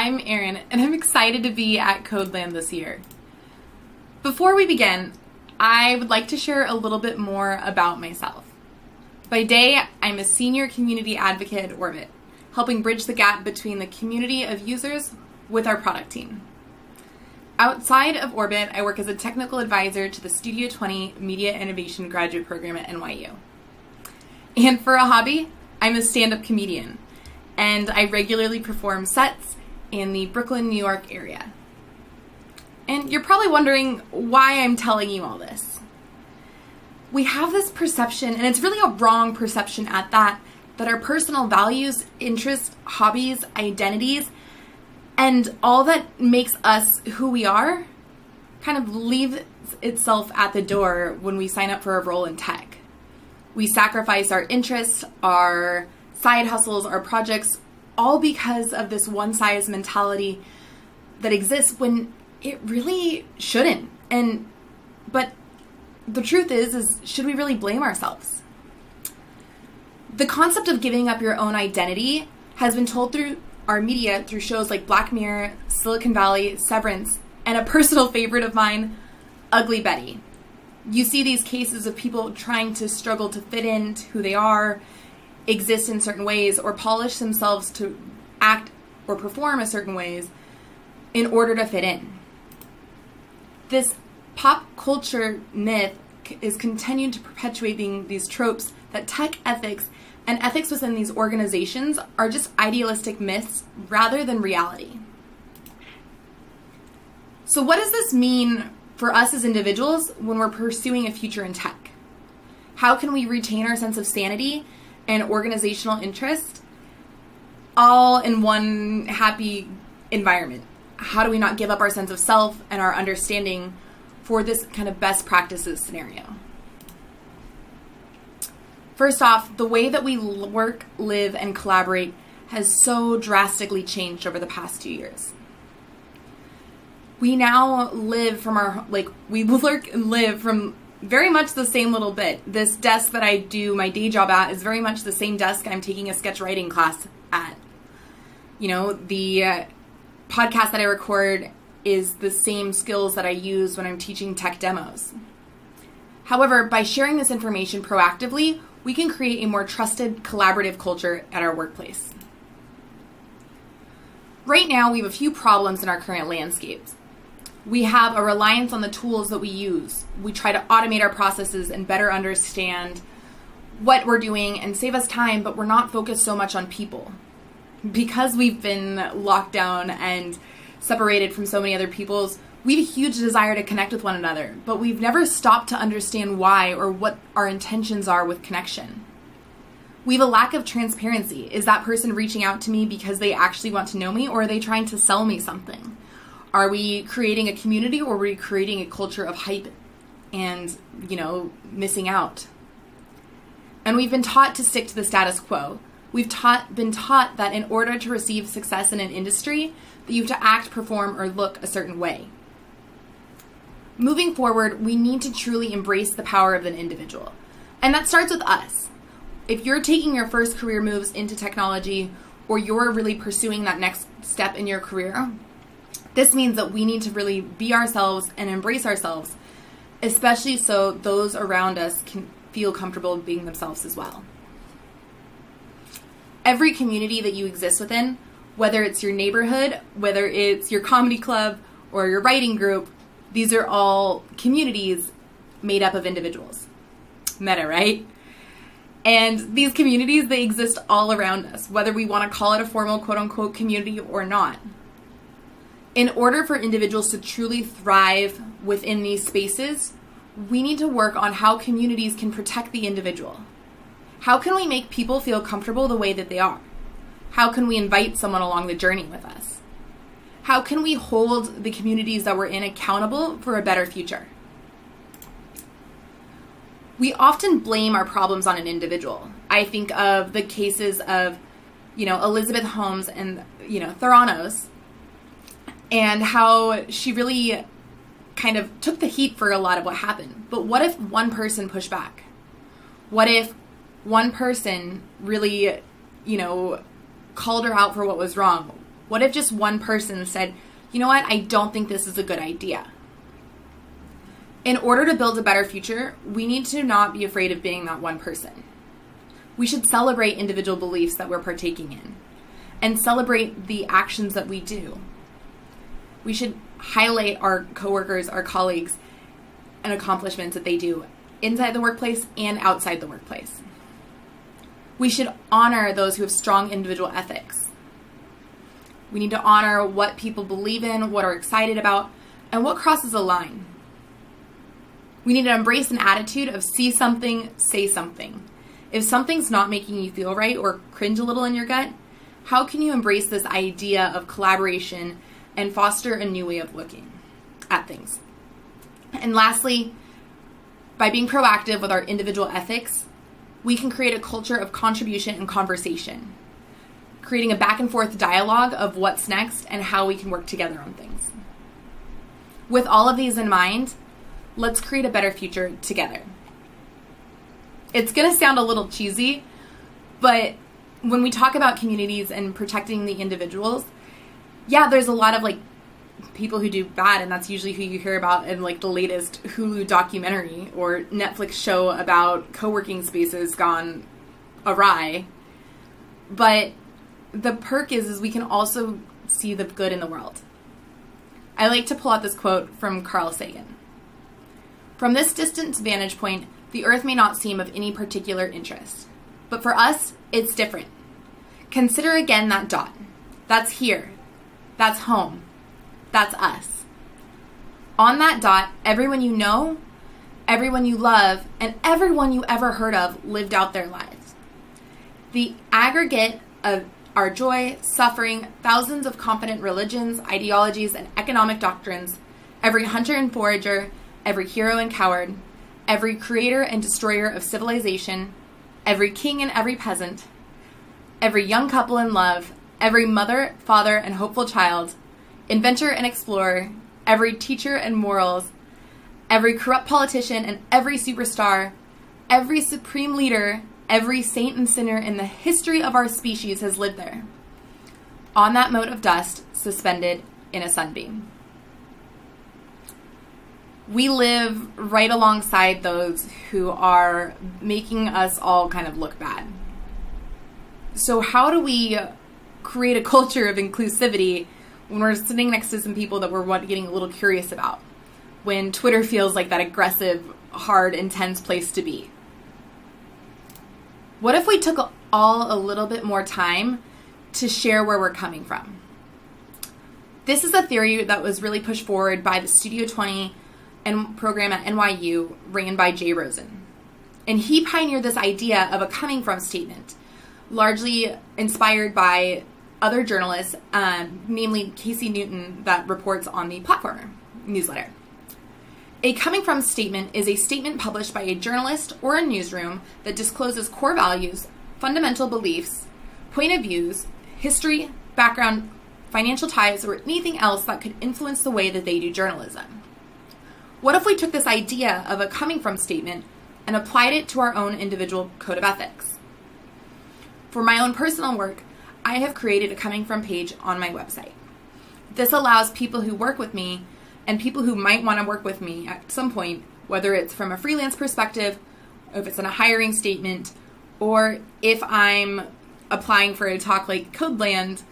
I'm Erin, and I'm excited to be at Codeland this year. Before we begin, I would like to share a little bit more about myself. By day, I'm a senior community advocate at Orbit, helping bridge the gap between the community of users with our product team. Outside of Orbit, I work as a technical advisor to the Studio 20 Media Innovation Graduate Program at NYU. And for a hobby, I'm a stand-up comedian, and I regularly perform sets in the Brooklyn, New York area. And you're probably wondering why I'm telling you all this. We have this perception, and it's really a wrong perception at that our personal values, interests, hobbies, identities, and all that makes us who we are kind of leaves itself at the door when we sign up for a role in tech. We sacrifice our interests, our side hustles, our projects, all because of this one-size mentality that exists when it really shouldn't. But the truth is should we really blame ourselves? The concept of giving up your own identity has been told through our media through shows like Black Mirror, Silicon Valley, Severance, and a personal favorite of mine, Ugly Betty. You see these cases of people trying to struggle to fit into who they are, exist in certain ways, or polish themselves to act or perform a certain ways in order to fit in. This pop culture myth is continued to perpetuating these tropes that tech ethics and ethics within these organizations are just idealistic myths rather than reality. So what does this mean for us as individuals when we're pursuing a future in tech? How can we retain our sense of sanity and organizational interest all in one happy environment? How do we not give up our sense of self and our understanding for this kind of best practices scenario? First off, the way that we work, live, and collaborate has so drastically changed over the past 2 years. We now live from we work and live from very much the same little bit. This desk that I do my day job at is very much the same desk I'm taking a sketch writing class at. You know, the podcast that I record is the same skills that I use when I'm teaching tech demos. However, by sharing this information proactively, we can create a more trusted, collaborative culture at our workplace. Right now, we have a few problems in our current landscapes. We have a reliance on the tools that we use. We try to automate our processes and better understand what we're doing and save us time, but we're not focused so much on people. Because we've been locked down and separated from so many other peoples, we have a huge desire to connect with one another, but we've never stopped to understand why or what our intentions are with connection. We have a lack of transparency. Is that person reaching out to me because they actually want to know me, or are they trying to sell me something? Are we creating a community, or are we creating a culture of hype and, missing out? And we've been taught to stick to the status quo. We've been taught that in order to receive success in an industry, that you have to act, perform, or look a certain way. Moving forward, we need to truly embrace the power of an individual. And that starts with us. If you're taking your first career moves into technology, or you're really pursuing that next step in your career, this means that we need to really be ourselves and embrace ourselves, especially so those around us can feel comfortable being themselves as well. Every community that you exist within, whether it's your neighborhood, whether it's your comedy club, or your writing group, these are all communities made up of individuals. Meta, right? And these communities, they exist all around us, whether we want to call it a formal quote-unquote community or not. In order for individuals to truly thrive within these spaces, we need to work on how communities can protect the individual. How can we make people feel comfortable the way that they are? How can we invite someone along the journey with us? How can we hold the communities that we're in accountable for a better future? We often blame our problems on an individual. I think of the cases of, Elizabeth Holmes and, Theranos, and how she really kind of took the heat for a lot of what happened. But what if one person pushed back? What if one person really, called her out for what was wrong? What if just one person said, you know what, I don't think this is a good idea? In order to build a better future, we need to not be afraid of being that one person. We should celebrate individual beliefs that we're partaking in and celebrate the actions that we do. We should highlight our coworkers, our colleagues, and accomplishments that they do inside the workplace and outside the workplace. We should honor those who have strong individual ethics. We need to honor what people believe in, what are excited about, and what crosses a line. We need to embrace an attitude of see something, say something. If something's not making you feel right or cringe a little in your gut, how can you embrace this idea of collaboration and foster a new way of looking at things? And lastly, by being proactive with our individual ethics, we can create a culture of contribution and conversation, creating a back and forth dialogue of what's next and how we can work together on things. With all of these in mind, let's create a better future together. It's going to sound a little cheesy, but when we talk about communities and protecting the individuals, yeah, there's a lot of people who do bad, and that's usually who you hear about in the latest Hulu documentary or Netflix show about co-working spaces gone awry. But the perk is we can also see the good in the world. I like to pull out this quote from Carl Sagan. From this distant vantage point, the earth may not seem of any particular interest, but for us, it's different. Consider again that dot. That's here. That's home. That's us. On that dot, everyone you know, everyone you love, and everyone you ever heard of lived out their lives. The aggregate of our joy, suffering, thousands of confident religions, ideologies, and economic doctrines, every hunter and forager, every hero and coward, every creator and destroyer of civilization, every king and every peasant, every young couple in love, every mother, father, and hopeful child, inventor and explorer, every teacher and morals, every corrupt politician and every superstar, every supreme leader, every saint and sinner in the history of our species has lived there, on that mote of dust suspended in a sunbeam. We live right alongside those who are making us all kind of look bad. So how do we create a culture of inclusivity when we're sitting next to some people that we're getting a little curious about? When Twitter feels like that aggressive, hard, intense place to be? What if we took all a little bit more time to share where we're coming from? This is a theory that was really pushed forward by the Studio 20 and program at NYU ran by Jay Rosen. And he pioneered this idea of a coming from statement, largely inspired by other journalists, namely Casey Newton that reports on the Platformer newsletter. A coming from statement is a statement published by a journalist or a newsroom that discloses core values, fundamental beliefs, point of views, history, background, financial ties, or anything else that could influence the way that they do journalism. What if we took this idea of a coming from statement and applied it to our own individual code of ethics? For my own personal work, I have created a coming from page on my website. This allows people who work with me and people who might want to work with me at some point, whether it's from a freelance perspective, if it's in a hiring statement, or if I'm applying for a talk like Codeland,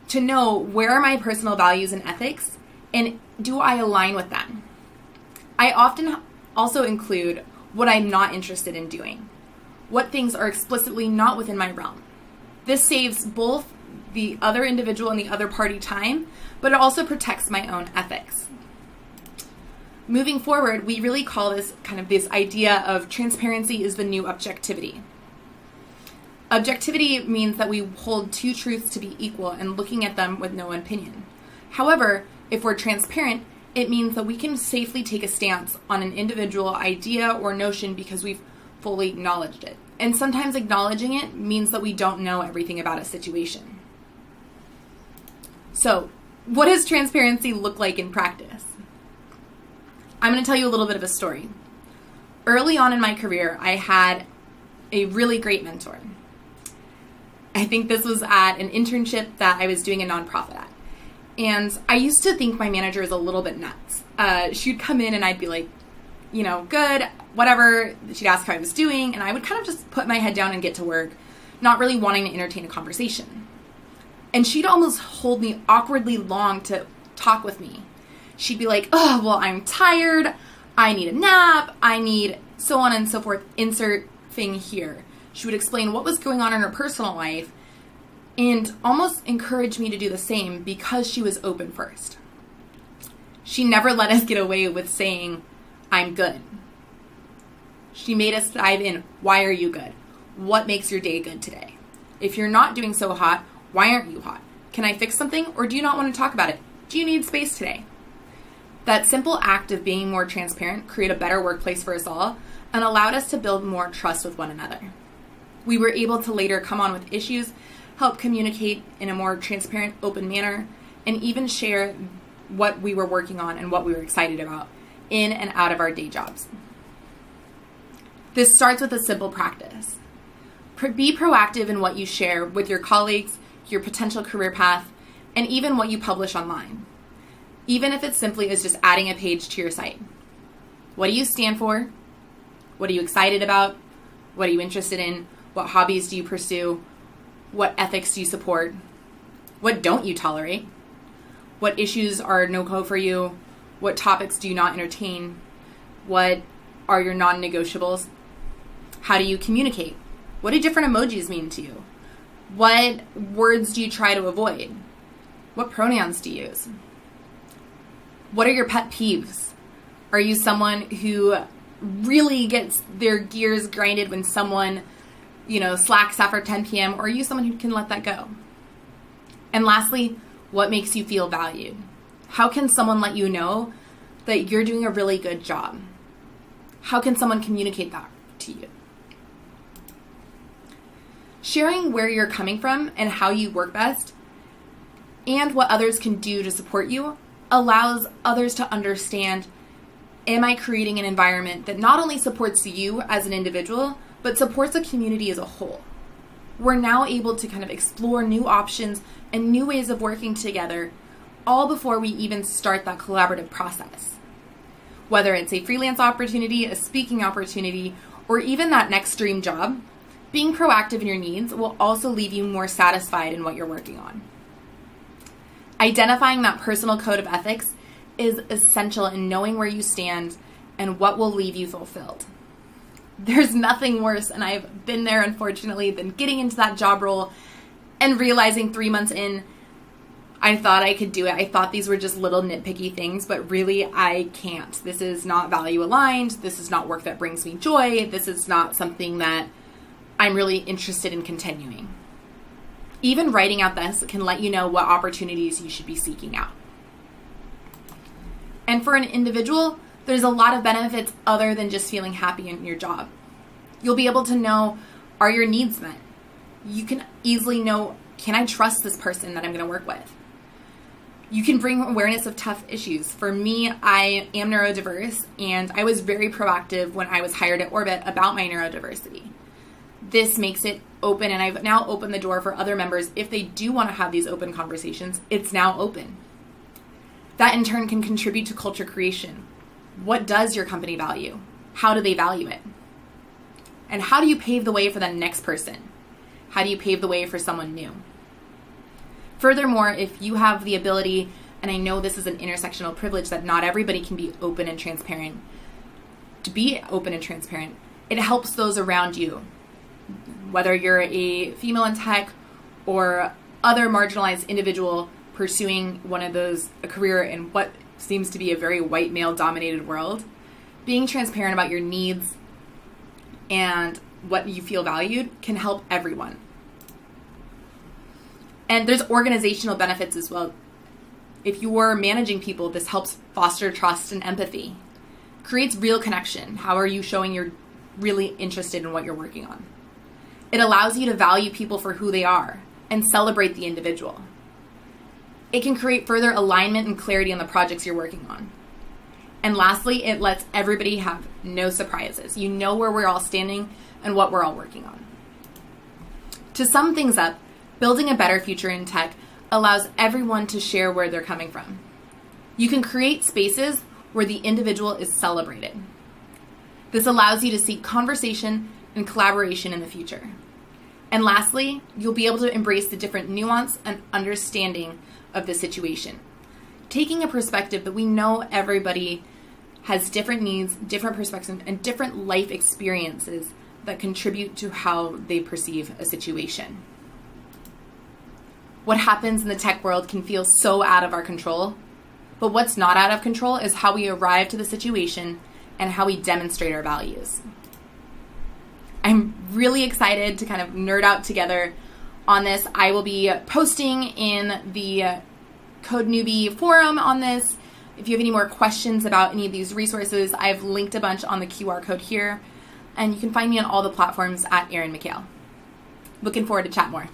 to know where are my personal values and ethics, and do I align with them? I often also include what I'm not interested in doing, what things are explicitly not within my realm. This saves both the other individual and the other party time, but it also protects my own ethics. Moving forward, we really call this this idea of transparency is the new objectivity. Objectivity means that we hold two truths to be equal and looking at them with no opinion. However, if we're transparent, it means that we can safely take a stance on an individual idea or notion because we've fully acknowledged it. And sometimes acknowledging it means that we don't know everything about a situation. So, what does transparency look like in practice? I'm going to tell you a little bit of a story. Early on in my career, I had a really great mentor. I think this was at an internship that I was doing a nonprofit at. And I used to think my manager was a little bit nuts. She'd come in and I'd be like, you know, good, whatever. She'd ask how I was doing, and I would kind of just put my head down and get to work, not really wanting to entertain a conversation. And she'd almost hold me awkwardly long to talk with me. She'd be like, oh, well, I'm tired. I need a nap. I need so on and so forth. Insert thing here. She would explain what was going on in her personal life and almost encourage me to do the same because she was open first. She never let us get away with saying, I'm good. She made us dive in. Why are you good? What makes your day good today? If you're not doing so hot, why aren't you hot? Can I fix something, or do you not want to talk about it? Do you need space today? That simple act of being more transparent created a better workplace for us all and allowed us to build more trust with one another. We were able to later come on with issues, help communicate in a more transparent, open manner, and even share what we were working on and what we were excited about in and out of our day jobs. This starts with a simple practice. Be proactive in what you share with your colleagues, your potential career path, and even what you publish online. Even if it simply is just adding a page to your site. What do you stand for? What are you excited about? What are you interested in? What hobbies do you pursue? What ethics do you support? What don't you tolerate? What issues are no-go for you? What topics do you not entertain? What are your non-negotiables? How do you communicate? What do different emojis mean to you? What words do you try to avoid? What pronouns do you use? What are your pet peeves? Are you someone who really gets their gears grinded when someone, slacks after 10 p.m., or are you someone who can let that go? And lastly, what makes you feel valued? How can someone let you know that you're doing a really good job? How can someone communicate that to you? Sharing where you're coming from and how you work best and what others can do to support you allows others to understand, am I creating an environment that not only supports you as an individual, but supports a community as a whole? We're now able to kind of explore new options and new ways of working together, all before we even start that collaborative process. Whether it's a freelance opportunity, a speaking opportunity, or even that next dream job, being proactive in your needs will also leave you more satisfied in what you're working on. Identifying that personal code of ethics is essential in knowing where you stand and what will leave you fulfilled. There's nothing worse, and I've been there unfortunately, than getting into that job role and realizing 3 months in, I thought I could do it. I thought these were just little nitpicky things, but really I can't. This is not value aligned. This is not work that brings me joy. This is not something that I'm really interested in continuing. Even writing out this can let you know what opportunities you should be seeking out. And for an individual, there's a lot of benefits other than just feeling happy in your job. You'll be able to know, are your needs met? You can easily know, can I trust this person that I'm going to work with? You can bring awareness of tough issues. For me, I am neurodiverse, and I was very proactive when I was hired at Orbit about my neurodiversity. This makes it open, and I've now opened the door for other members. If they do want to have these open conversations, it's now open. That in turn can contribute to culture creation. What does your company value? How do they value it? And how do you pave the way for the next person? How do you pave the way for someone new? Furthermore, if you have the ability, and I know this is an intersectional privilege that not everybody can be open and transparent, to be open and transparent, it helps those around you. Whether you're a female in tech or other marginalized individual pursuing a career in what seems to be a very white male dominated world, being transparent about your needs and what you feel valued can help everyone. And there's organizational benefits as well. If you are managing people, this helps foster trust and empathy. Creates real connection. How are you showing you're really interested in what you're working on? It allows you to value people for who they are and celebrate the individual. It can create further alignment and clarity on the projects you're working on. And lastly, it lets everybody have no surprises. You know where we're all standing and what we're all working on. To sum things up, Building a better future in tech allows everyone to share where they're coming from. You can create spaces where the individual is celebrated. This allows you to seek conversation and collaboration in the future. And lastly, you'll be able to embrace the different nuance and understanding of the situation, taking a perspective that we know everybody has different needs, different perspectives, and different life experiences that contribute to how they perceive a situation. What happens in the tech world can feel so out of our control, but what's not out of control is how we arrive to the situation and how we demonstrate our values. I'm really excited to kind of nerd out together on this. I will be posting in the Code Newbie forum on this. If you have any more questions about any of these resources, I've linked a bunch on the QR code here, and you can find me on all the platforms at Erin Mikail. Looking forward to chat more.